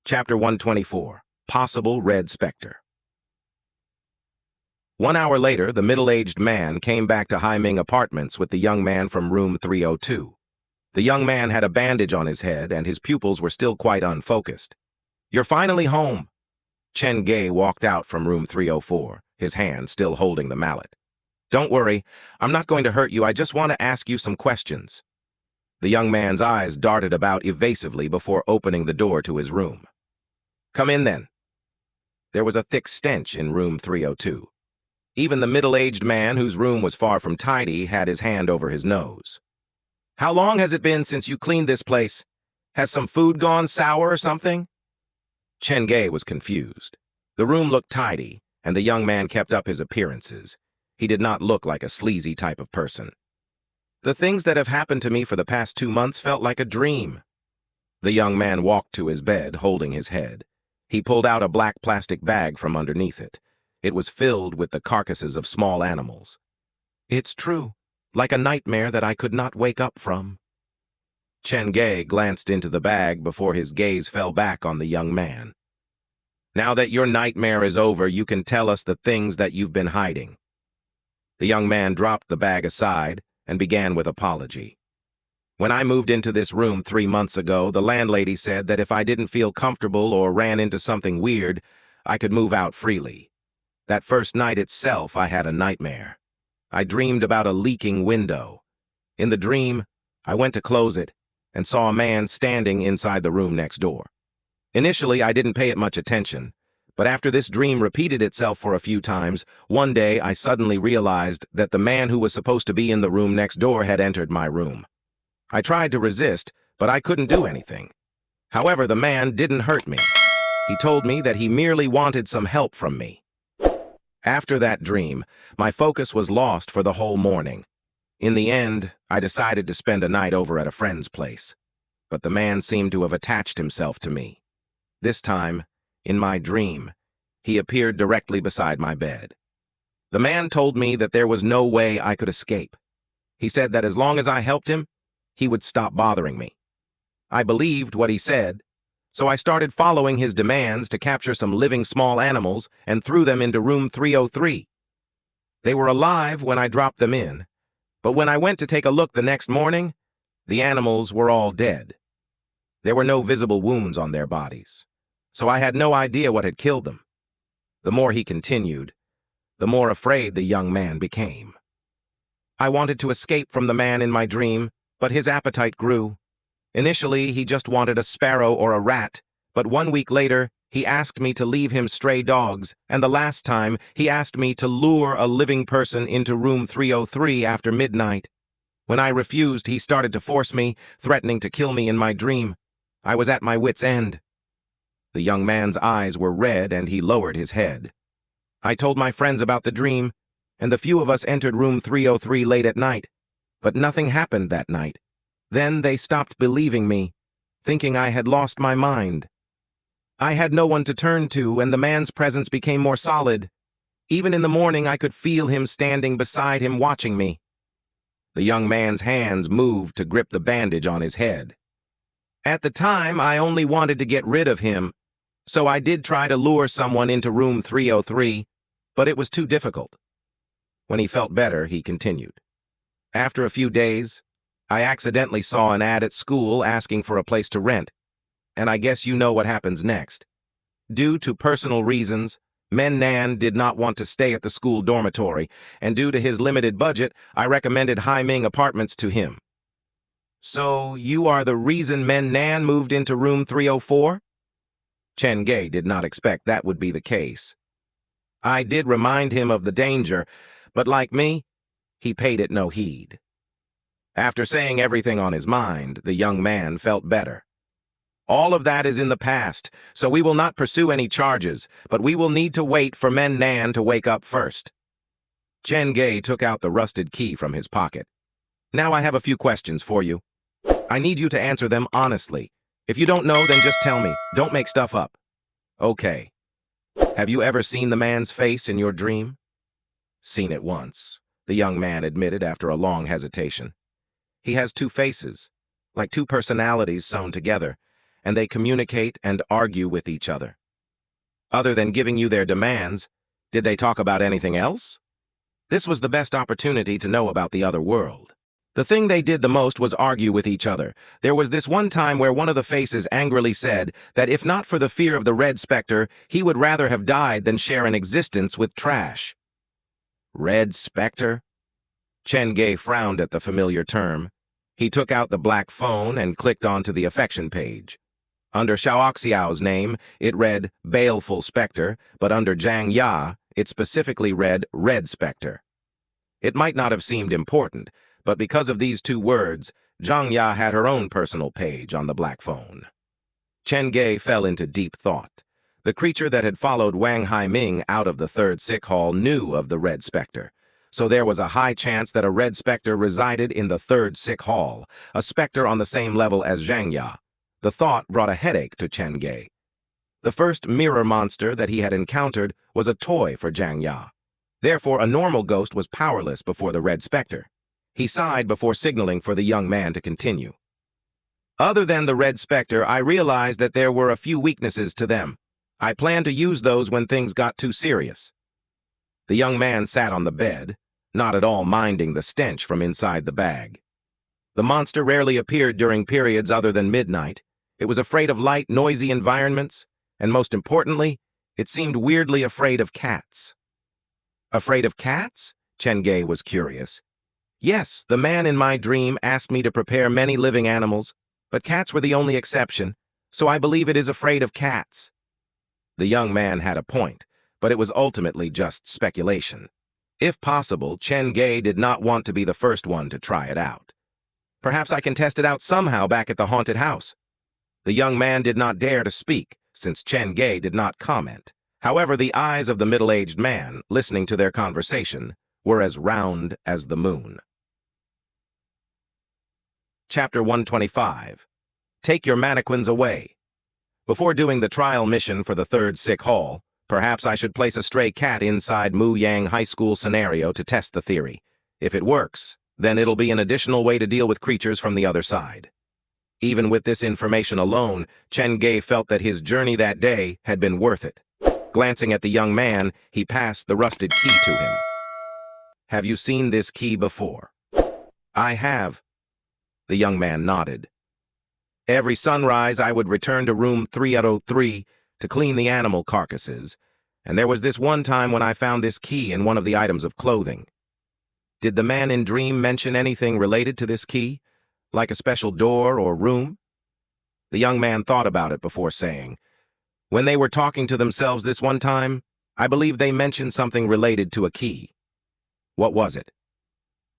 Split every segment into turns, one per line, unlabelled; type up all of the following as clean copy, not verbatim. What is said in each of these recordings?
Chapter 124, Possible Red Spectre. 1 hour later, the middle-aged man came back to Hing Apartments with the young man from room 302. The young man had a bandage on his head, and his pupils were still quite unfocused. "You're finally home." Chen Ge walked out from room 304, his hand still holding the mallet. "Don't worry, I'm not going to hurt you, I just want to ask you some questions." The young man's eyes darted about evasively before opening the door to his room. "Come in, then." There was a thick stench in room 302. Even the middle-aged man, whose room was far from tidy, had his hand over his nose. "How long has it been since you cleaned this place? Has some food gone sour or something?" Chen Ge was confused. The room looked tidy, and the young man kept up his appearances. He did not look like a sleazy type of person. "The things that have happened to me for the past 2 months felt like a dream." The young man walked to his bed, holding his head. He pulled out a black plastic bag from underneath it. It was filled with the carcasses of small animals. "It's true, like a nightmare that I could not wake up from." Chen Ge glanced into the bag before his gaze fell back on the young man. "Now that your nightmare is over, you can tell us the things that you've been hiding." The young man dropped the bag aside and began with apology. "When I moved into this room 3 months ago, the landlady said that if I didn't feel comfortable or ran into something weird, I could move out freely. That first night itself, I had a nightmare. I dreamed about a leaking window. In the dream, I went to close it and saw a man standing inside the room next door. Initially, I didn't pay it much attention, but after this dream repeated itself for a few times, one day I suddenly realized that the man who was supposed to be in the room next door had entered my room. I tried to resist, but I couldn't do anything. However, the man didn't hurt me. He told me that he merely wanted some help from me. After that dream, my focus was lost for the whole morning. In the end, I decided to spend a night over at a friend's place. But the man seemed to have attached himself to me. This time, in my dream, he appeared directly beside my bed. The man told me that there was no way I could escape. He said that as long as I helped him, he would stop bothering me. I believed what he said, so I started following his demands to capture some living small animals and threw them into room 303. They were alive when I dropped them in, but when I went to take a look the next morning, the animals were all dead. There were no visible wounds on their bodies, so I had no idea what had killed them. The more he continued, the more afraid the young man became. I wanted to escape from the man in my dream, but his appetite grew. Initially, he just wanted a sparrow or a rat, but 1 week later, he asked me to leave him stray dogs, and the last time, he asked me to lure a living person into room 303 after midnight. When I refused, he started to force me, threatening to kill me in my dream. I was at my wit's end. The young man's eyes were red, and he lowered his head. I told my friends about the dream, and the few of us entered room 303 late at night. But nothing happened that night. Then they stopped believing me, thinking I had lost my mind. I had no one to turn to, and the man's presence became more solid. Even in the morning, I could feel him standing beside him watching me. The young man's hands moved to grip the bandage on his head. At the time, I only wanted to get rid of him, so I did try to lure someone into room 303, but it was too difficult. When he felt better, he continued. After a few days, I accidentally saw an ad at school asking for a place to rent, and I guess you know what happens next. Due to personal reasons, Men Nan did not want to stay at the school dormitory, and due to his limited budget, I recommended Hing Apartments to him. So, you are the reason Men Nan moved into room 304? Chen Ge did not expect that would be the case. I did remind him of the danger, but like me, he paid it no heed. After saying everything on his mind, the young man felt better. All of that is in the past, so we will not pursue any charges, but we will need to wait for Men Nan to wake up first. Chen Ge took out the rusted key from his pocket. Now I have a few questions for you. I need you to answer them honestly. If you don't know, then just tell me. Don't make stuff up. Okay. Have you ever seen the man's face in your dream? Seen it once, the young man admitted after a long hesitation. He has 2 faces, like 2 personalities sewn together, and they communicate and argue with each other. Other than giving you their demands, did they talk about anything else? This was the best opportunity to know about the other world. The thing they did the most was argue with each other. There was this one time where one of the faces angrily said that if not for the fear of the Red Spectre, he would rather have died than share an existence with trash. Red Spectre? Chen Ge frowned at the familiar term. He took out the black phone and clicked onto the affection page. Under Xiaoxiao's name, it read Baleful Spectre, but under Zhang Ya, it specifically read Red Spectre. It might not have seemed important, but because of these two words, Zhang Ya had her own personal page on the black phone. Chen Ge fell into deep thought. The creature that had followed Wang Haiming out of the third sick hall knew of the Red Spectre, so there was a high chance that a Red Spectre resided in the third sick hall, a spectre on the same level as Zhang Ya. The thought brought a headache to Chen Ge. The first mirror monster that he had encountered was a toy for Zhang Ya. Therefore, a normal ghost was powerless before the Red Spectre. He sighed before signaling for the young man to continue. Other than the Red Spectre, I realized that there were a few weaknesses to them. I planned to use those when things got too serious. The young man sat on the bed, not at all minding the stench from inside the bag. The monster rarely appeared during periods other than midnight. It was afraid of light, noisy environments, and most importantly, it seemed weirdly afraid of cats. Afraid of cats? Chen Ge was curious. Yes, the man in my dream asked me to prepare many living animals, but cats were the only exception, so I believe it is afraid of cats. The young man had a point, but it was ultimately just speculation. If possible, Chen Ge did not want to be the first one to try it out. Perhaps I can test it out somehow back at the haunted house. The young man did not dare to speak, since Chen Ge did not comment. However, the eyes of the middle-aged man, listening to their conversation, were as round as the moon. Chapter 125. Take your mannequins away. Before doing the trial mission for the third sick hall, perhaps I should place a stray cat inside Mu Yang High School scenario to test the theory. If it works, then it'll be an additional way to deal with creatures from the other side. Even with this information alone, Chen Ge felt that his journey that day had been worth it. Glancing at the young man, he passed the rusted key to him. Have you seen this key before? I have. The young man nodded. Every sunrise, I would return to room 303 to clean the animal carcasses, and there was this one time when I found this key in one of the items of clothing. Did the man in dream mention anything related to this key, like a special door or room? The young man thought about it before saying, when they were talking to themselves this one time, I believe they mentioned something related to a key. What was it?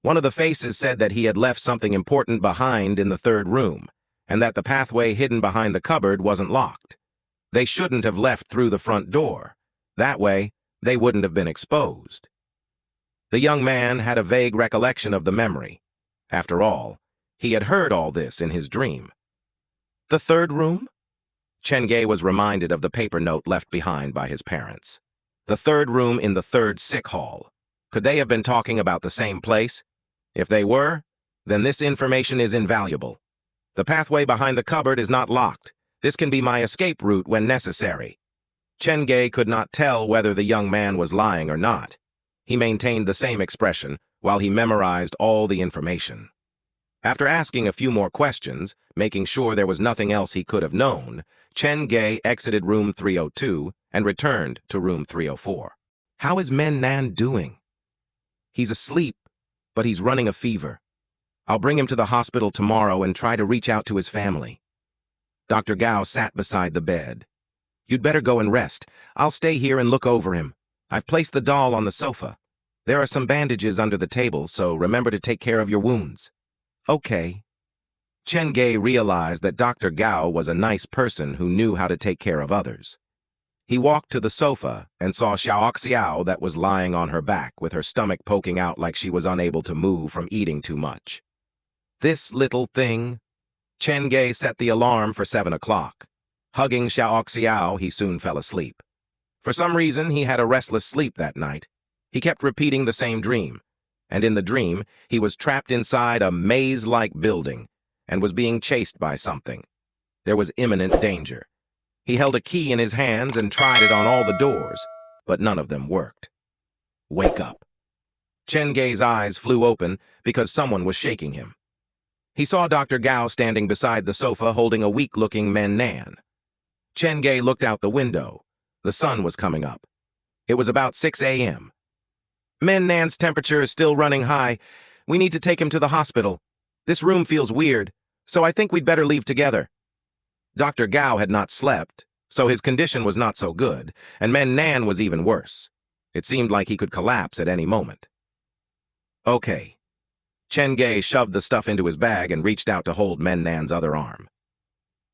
One of the faces said that he had left something important behind in the third room, and that the pathway hidden behind the cupboard wasn't locked. They shouldn't have left through the front door. That way, they wouldn't have been exposed. The young man had a vague recollection of the memory. After all, he had heard all this in his dream. The third room? Chen Ge was reminded of the paper note left behind by his parents. The third room in the third sick hall. Could they have been talking about the same place? If they were, then this information is invaluable. The pathway behind the cupboard is not locked. This can be my escape route when necessary. Chen Ge could not tell whether the young man was lying or not. He maintained the same expression while he memorized all the information. After asking a few more questions, making sure there was nothing else he could have known, Chen Ge exited room 302 and returned to room 304. How is Men Nan doing? He's asleep, but he's running a fever. I'll bring him to the hospital tomorrow and try to reach out to his family. Dr. Gao sat beside the bed. You'd better go and rest. I'll stay here and look over him. I've placed the doll on the sofa. There are some bandages under the table, so remember to take care of your wounds. Okay. Chen Ge realized that Dr. Gao was a nice person who knew how to take care of others. He walked to the sofa and saw Xiaoxiao that was lying on her back with her stomach poking out like she was unable to move from eating too much. This little thing. Chen Ge set the alarm for 7 o'clock. Hugging Xiaoxiao, he soon fell asleep. For some reason, he had a restless sleep that night. He kept repeating the same dream, and in the dream, he was trapped inside a maze-like building and was being chased by something. There was imminent danger. He held a key in his hands and tried it on all the doors, but none of them worked. Wake up. Chen Ge's eyes flew open because someone was shaking him. He saw Dr. Gao standing beside the sofa holding a weak-looking Men Nan. Chen Ge looked out the window. The sun was coming up. It was about 6 a.m. Men Nan's temperature is still running high. We need to take him to the hospital. This room feels weird, so I think we'd better leave together. Dr. Gao had not slept, so his condition was not so good, and Men Nan was even worse. It seemed like he could collapse at any moment. Okay. Chen Ge shoved the stuff into his bag and reached out to hold Men Nan's other arm.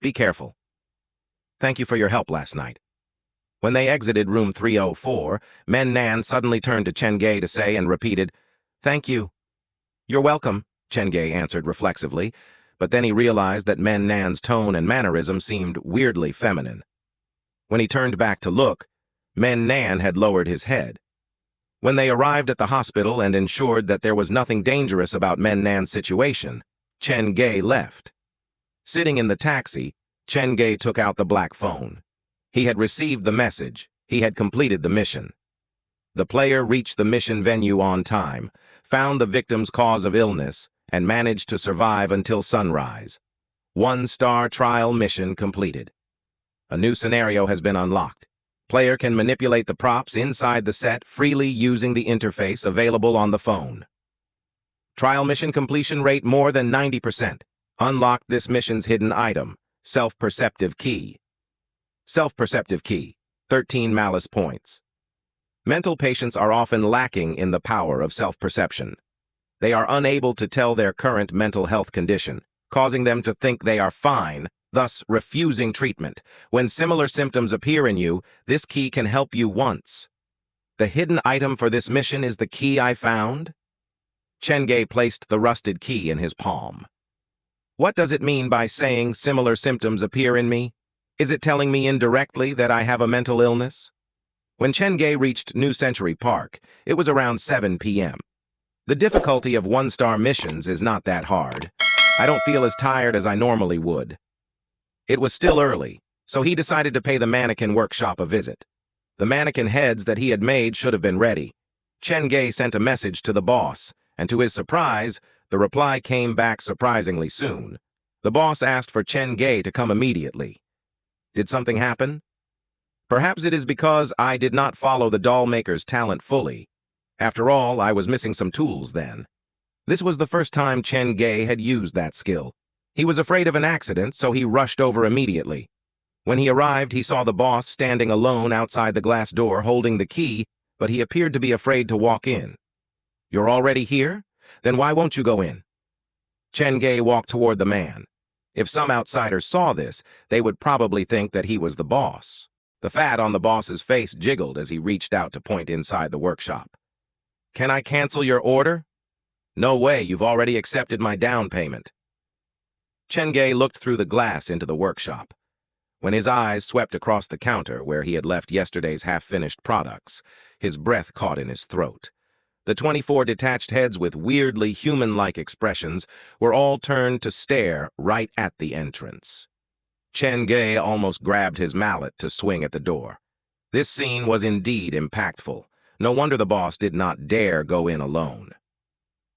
Be careful. Thank you for your help last night. When they exited room 304, Men Nan suddenly turned to Chen Ge to say and repeated, "Thank you." "You're welcome," Chen Ge answered reflexively, but then he realized that Men Nan's tone and mannerism seemed weirdly feminine. When he turned back to look, Men Nan had lowered his head. When they arrived at the hospital and ensured that there was nothing dangerous about Men Nan's situation, Chen Ge left. Sitting in the taxi, Chen Ge took out the black phone. He had received the message. He had completed the mission. The player reached the mission venue on time, found the victim's cause of illness, and managed to survive until sunrise. 1-star trial mission completed. A new scenario has been unlocked. Player can manipulate the props inside the set freely using the interface available on the phone. Trial mission completion rate more than 90%. Unlocked this mission's hidden item, Self-Perceptive Key. Self-Perceptive Key, 13 malice points. Mental patients are often lacking in the power of self-perception. They are unable to tell their current mental health condition, causing them to think they are fine, thus refusing treatment. When similar symptoms appear in you, this key can help you once. The hidden item for this mission is the key I found. Chen Ge placed the rusted key in his palm. What does it mean by saying similar symptoms appear in me? Is it telling me indirectly that I have a mental illness? When Chen Ge reached New Century Park, it was around 7 p.m. The difficulty of 1-star missions is not that hard. I don't feel as tired as I normally would. It was still early, so he decided to pay the Mannequin Workshop a visit. The mannequin heads that he had made should have been ready. Chen Ge sent a message to the boss, and to his surprise, the reply came back surprisingly soon. The boss asked for Chen Ge to come immediately. Did something happen? Perhaps it is because I did not follow the doll maker's talent fully. After all, I was missing some tools then. This was the first time Chen Ge had used that skill. He was afraid of an accident, so he rushed over immediately. When he arrived, he saw the boss standing alone outside the glass door holding the key, but he appeared to be afraid to walk in. "You're already here? Then why won't you go in?" Chen Ge walked toward the man. If some outsiders saw this, they would probably think that he was the boss. The fat on the boss's face jiggled as he reached out to point inside the workshop. "Can I cancel your order?" "No way, you've already accepted my down payment." Chen Ge looked through the glass into the workshop. When his eyes swept across the counter where he had left yesterday's half-finished products, his breath caught in his throat. The 24 detached heads with weirdly human-like expressions were all turned to stare right at the entrance. Chen Ge almost grabbed his mallet to swing at the door. This scene was indeed impactful. No wonder the boss did not dare go in alone.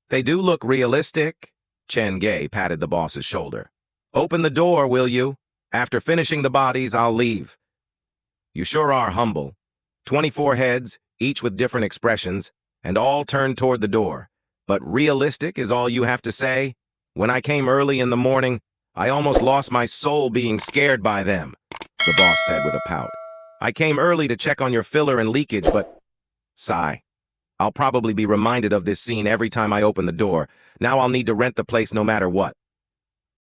"They do look realistic." Chen Ge patted the boss's shoulder. "Open the door, will you? After finishing the bodies, I'll leave." "You sure are humble. 24 heads, each with different expressions, and all turned toward the door. But realistic is all you have to say? When I came early in the morning, I almost lost my soul being scared by them," the boss said with a pout. "I came early to check on your filler and leakage, but..." Sigh. "I'll probably be reminded of this scene every time I open the door. Now I'll need to rent the place no matter what."